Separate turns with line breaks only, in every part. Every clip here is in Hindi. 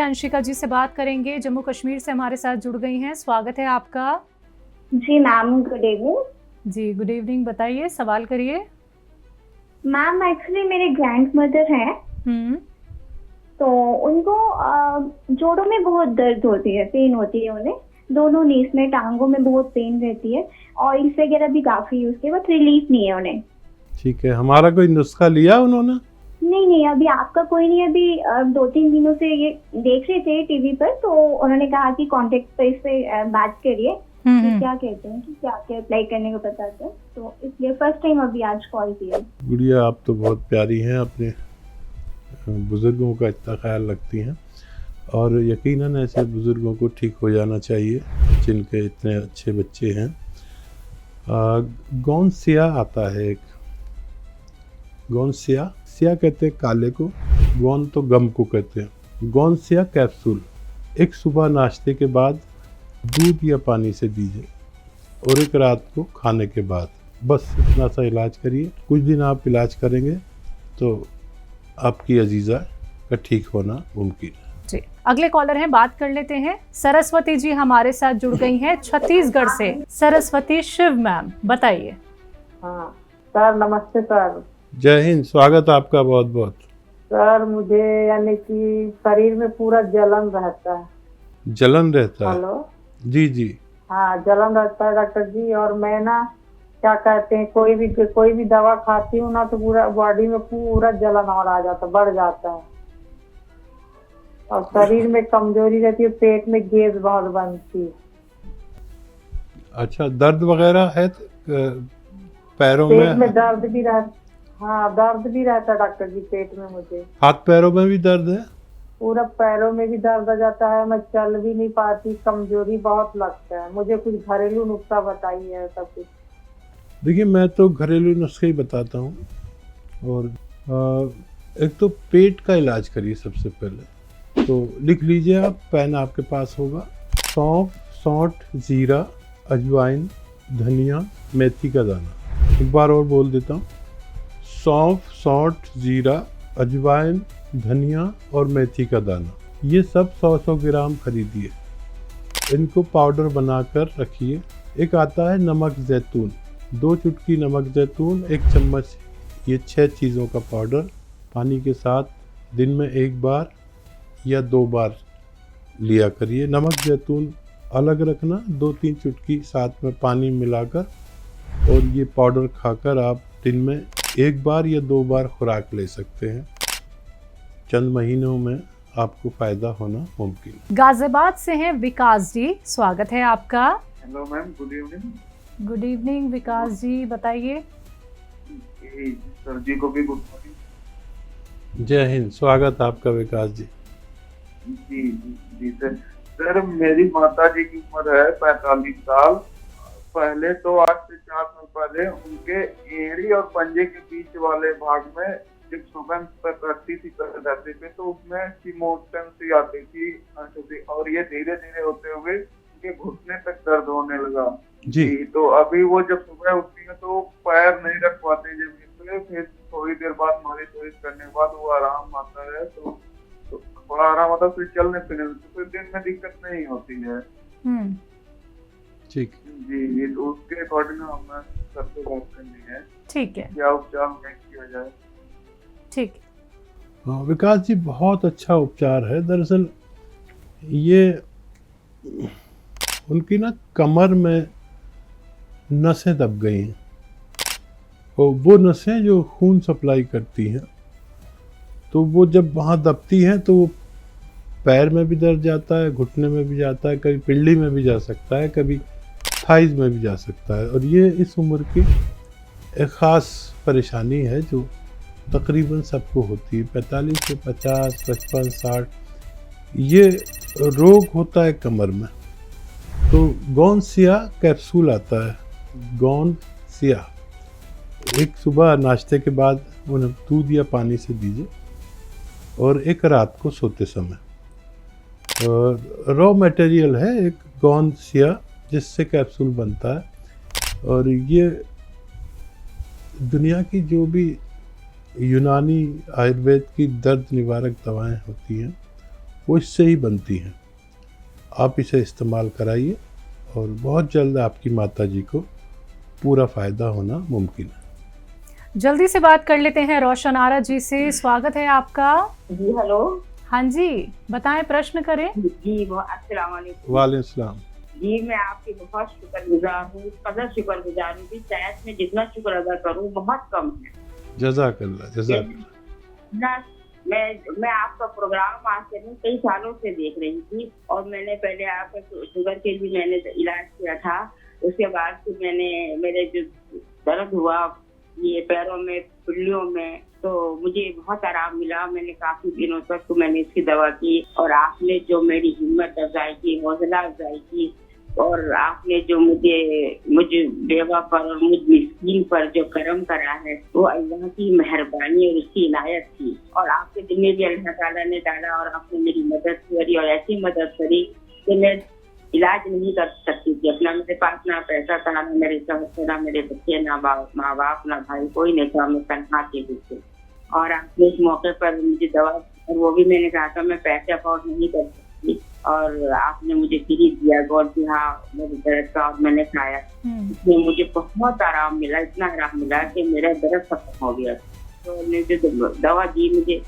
अंशिका जी से बात करेंगे, जम्मू कश्मीर से हमारे साथ जुड़ गई हैं। स्वागत है आपका।
जी मैम, गुड इवनिंग।
जी गुड इवनिंग, बताइए, सवाल करिए।
मैम एक्चुअली मेरे ग्रैंड मदर हैं, तो उनको जोड़ों में बहुत दर्द होती है, पेन होती है उन्हें। दोनों नीज में, टांगों में बहुत पेन रहती है। ऑयल वगैरह भी काफी यूज किया, बट रिलीफ नहीं है उन्हें।
ठीक है, हमारा कोई नुस्खा लिया उन्होंने?
नहीं, अभी आपका कोई नहीं। अभी 2-3 दिनों से ये देख रहे थे टीवी पर, तो उन्होंने कहा कि कांटेक्ट पे इससे बात करिए कि क्या कहते हैं, कि क्या क्या अप्लाई करने को बताते हैं। तो इसलिए फर्स्ट टाइम अभी आज कॉल किया।
गुड़िया, आप तो बहुत प्यारी हैं, अपने बुज़ुर्गों का इतना ख्याल रखती हैं, और यकीनन ऐसे बुज़ुर्गों को ठीक हो जाना चाहिए जिनके इतने अच्छे बच्चे हैं। गौनसिया आता है एक, गौनसिया, सिया कहते हैं काले को, गौन तो गम को कहते हैं। गौनसिया कैप्सूल एक सुबह नाश्ते के बाद दूध या पानी से दीजिए, और एक रात को खाने के बाद। बस इतना सा इलाज करिए। कुछ दिन आप इलाज करेंगे तो आपकी अजीज़ा का ठीक होना मुमकिन है।
जी, अगले कॉलर हैं, बात कर लेते हैं। सरस्वती जी हमारे साथ जुड़ गई हैं छत्तीसगढ़ से। सरस्वती शिव मैम, बताइए।
हाँ सर, नमस्ते सर।
जय हिंद, स्वागत आपका बहुत बहुत।
सर मुझे यानी कि शरीर में पूरा जलन रहता है।
जलन रहता है?
हेलो
जी जी।
हाँ, जलन रहता है डॉक्टर जी। और मैं ना, क्या कहते हैं, कोई भी दवा खाती हूँ ना, तो पूरा बॉडी में पूरा जलन और आ जाता, बढ़ जाता है। और शरीर में कमजोरी रहती है, पेट में गैस बहुत बनती है।
अच्छा, दर्द वगैरह है पैरों
पेट
में?
में दर्द भी रहता, हाँ दर्द भी रहता है डॉक्टर जी पेट में मुझे।
हाथ पैरों में भी दर्द है?
पूरा पैरों में भी दर्द आ जाता है, मैं चल भी नहीं पाती, कमजोरी बहुत लगता है। मुझे कुछ घरेलू नुस्खा बताइए सब कुछ।
देखिए, मैं तो घरेलू नुस्खे ही बताता हूँ। और एक तो पेट का इलाज करिए सबसे पहले। तो लिख लीजिए आप, पेन आपके पास होगा। सौंफ, सौंठ, जीरा, अजवाइन, धनिया, मेथी का दाना। एक बार और बोल देता हूँ, सौंफ, सौंठ, जीरा, अजवाइन, धनिया और मेथी का दाना। ये सब 100-100 ग्राम खरीदिए, इनको पाउडर बनाकर रखिए। एक आता है नमक जैतून, 2 चुटकी नमक जैतून, 1 चम्मच, ये 6 चीज़ों का पाउडर पानी के साथ दिन में 1 बार या 2 बार लिया करिए। नमक जैतून अलग रखना, 2-3 चुटकी साथ में पानी मिलाकर, और ये पाउडर खाकर आप दिन में 1 बार या 2 बार खुराक ले सकते हैं। चंद महीनों में आपको फायदा होना मुमकिन है।
गाजियाबाद से हैं विकास जी, स्वागत है आपका।
Hello ma'am, good evening.
Good evening Vikas ji, बताइए।
सर जी को भी गुड मॉर्निंग।
जय हिंद, स्वागत आपका विकास जी।
जी जी जी सर, मेरी माता जी की उम्र है 45 साल। पहले तो आज से 4 साल पहले उनके एड़ी और पंजे के बीच वाले भाग में जब सुबह तक करती थी रहती थी, तो उसमें सिमोटन सी आती थी, और ये धीरे धीरे होते हुए उनके घुटने तक दर्द होने लगा
जी।
तो अभी वो जब सुबह उठती है तो पैर नहीं रख पाते जमीन पे। फिर थोड़ी देर बाद मालिश वालिश करने के बाद वो आराम आता है, तो थोड़ा आराम आता है, फिर चलने फिरने तो फिर दिन में दिक्कत नहीं होती है।
ठीक
जी, तो उसके अकॉर्डिंग हमें सबसे बात करनी है।
ठीक है,
क्या उपचार किया जाए?
ठीक।
हाँ विकास जी, बहुत अच्छा उपचार है। दरअसल ये उनकी ना कमर में नसें दब गई हैं, और वो नसें जो खून सप्लाई करती हैं, तो वो जब वहाँ दबती हैं तो वो पैर में भी दर्द जाता है, घुटने में भी जाता है, कभी पिल्ली में भी जा सकता है, कभी थाइज में भी जा सकता है। और ये इस उम्र की एक ख़ास परेशानी है जो तकरीबन सबको होती है। 45 से 50, 55, 60 ये रोग होता है कमर में। तो गौनसिया कैप्सूल आता है, गौनसिया, एक सुबह नाश्ते के बाद उन्हें दूध या पानी से दीजिए, और एक रात को सोते समय। रॉ मटेरियल है एक गौनसिया जिससे कैप्सूल बनता है, और ये दुनिया की जो भी यूनानी आयुर्वेद की दर्द निवारक दवाएं होती हैं वो इससे ही बनती हैं। आप इसे इस्तेमाल कराइए और बहुत जल्द आपकी माताजी को पूरा फ़ायदा होना मुमकिन है।
जल्दी से बात कर लेते हैं रोशन आरा जी से। स्वागत है आपका।
जी हेलो।
हाँ जी, बताएं, प्रश्न करें।
जी अस्सलाम वालेकुम।
वालेकुम सलाम।
जी मैं आपकी बहुत शुक्रगुजार हूँ, कदर शुक्रगुजार हूँ कि शायद मैं जितना शुक्र अदा करूँ बहुत कम है।
जज़ाकल्लाह जज़ाकल्लाह।
ना मैं आपका प्रोग्राम आज से नहीं कई सालों से देख रही थी और मैंने पहले आपका शुगर के भी मैंने इलाज किया था। उसके बाद फिर मेरे जो दर्द हुआ ये पैरों में पिल्लियों में, तो मुझे बहुत आराम मिला। मैंने काफी दिनों तक तो मैंने इसकी दवा की और आपने जो मेरी हिम्मत अफजाई की, हौसला अफजाई की और आपने जो मुझे बेवा पर और मुझ मिस्कीन पर जो करम करा है वो अल्लाह की मेहरबानी और उसकी इनायत थी। और आपके दिन में भी अल्लाह ताला ने डाला और आपने मेरी मदद करी और ऐसी मदद करी कि मैं इलाज नहीं कर सकती थी अपना। मेरे पास ना पैसा था, ना मेरे शौहर, ना मेरे बच्चे, ना माँ बाप, ना भाई, कोई नहीं था। मैं तनखा थी बिल्कुल। और आपने इस मौके पर मुझे दवा, और वो भी मैंने कहा था मैं पैसे अफोर्ड नहीं कर सकती, और आपने मुझे फ्री दिया गोल्ड की। हाँ मेरे दर्द का, और मैंने खाया, इसमें मुझे बहुत आराम मिला, इतना आराम मिला कि मेरा दर्द खत्म हो गया। तो उन्होंने जो दवा दी मुझे,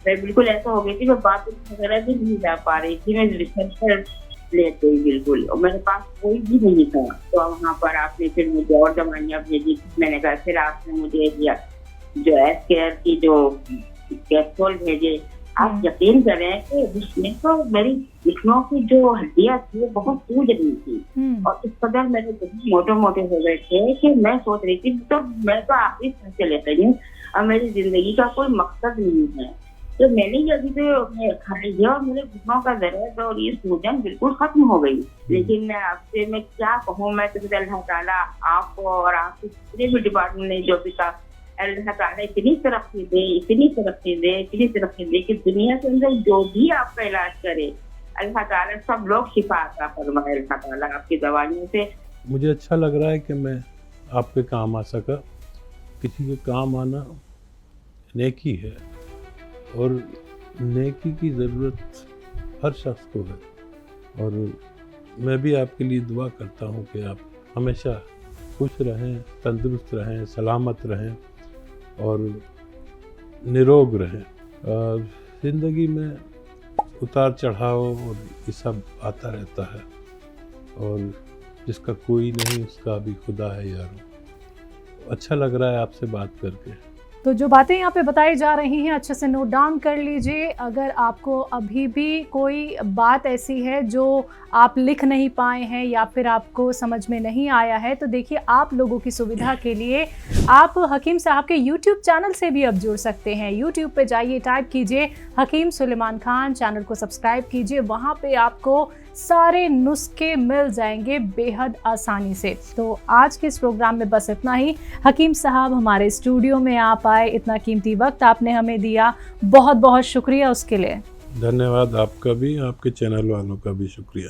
मैं बिल्कुल ऐसा हो गई थी, मैं बाथरूम वगैरह भी नहीं जा पा रही थी, मैं रिसर्च लेते ही बिल्कुल, और मेरे पास कोई भी नहीं था। तो वहाँ पर आपने फिर मुझे और दवाइयाँ भेजी। मैंने कहा फिर आपने मुझे दिया जो एस केयर की जो कैप्सूल भेजे। आप यकीन करें कि उसमें तो मेरी घुटनों की जो हड्डियाँ थी वो बहुत सूज रही थी और इस कदर मेरे मोटे मोटे हो गए थे कि मैं सोच रही थी तो मैं तो आखिरी सांसें ले रही हूँ और मेरी जिंदगी का कोई मकसद नहीं है। तो मैंने ये अभी तो खा लिया और मेरे घुटनों का दर्द और ये सूजन बिल्कुल खत्म हो गई। लेकिन मैं आपसे मैं क्या कहूँ, मैं तो अल्लाह ताला आपको और आपके पूरे भी डिपार्टमेंट ने जो भी का अल्लाह ताला इतनी तरक्की दे, इतनी तरक्की दे, इतनी तरक्की दे कि दुनिया के अंदर जो भी आपका इलाज करे अल्लाह ताला सब लोग शिफा अता फरमाए अल्लाह ताला आपकी दवाइयों से।
मुझे अच्छा लग रहा है कि मैं आपके काम आ सका। किसी के काम आना नेकी है और नेकी की ज़रूरत हर शख्स को है, और मैं भी आपके लिए दुआ करता हूँ कि आप हमेशा खुश रहें, तंदुरुस्त रहें, सलामत रहें और निरोग रहें। ज़िंदगी में उतार चढ़ाव और ये सब आता रहता है, और जिसका कोई नहीं उसका भी खुदा है यारो। अच्छा लग रहा है आपसे बात करके।
तो जो बातें यहाँ पे बताई जा रही हैं अच्छे से नोट डाउन कर लीजिए। अगर आपको अभी भी कोई बात ऐसी है जो आप लिख नहीं पाए हैं या फिर आपको समझ में नहीं आया है, तो देखिए आप लोगों की सुविधा के लिए आप हकीम साहब के YouTube चैनल से भी अब जुड़ सकते हैं। YouTube पे जाइए, टाइप कीजिए हकीम सुलेमान खान, चैनल को सब्सक्राइब कीजिए। वहाँ पे आपको सारे नुस्खे मिल जाएंगे बेहद आसानी से। तो आज के इस प्रोग्राम में बस इतना ही। हकीम साहब हमारे स्टूडियो में आप आए, इतना कीमती वक्त आपने हमें दिया, बहुत बहुत शुक्रिया उसके लिए।
धन्यवाद आपका भी, आपके चैनल वालों का भी शुक्रिया।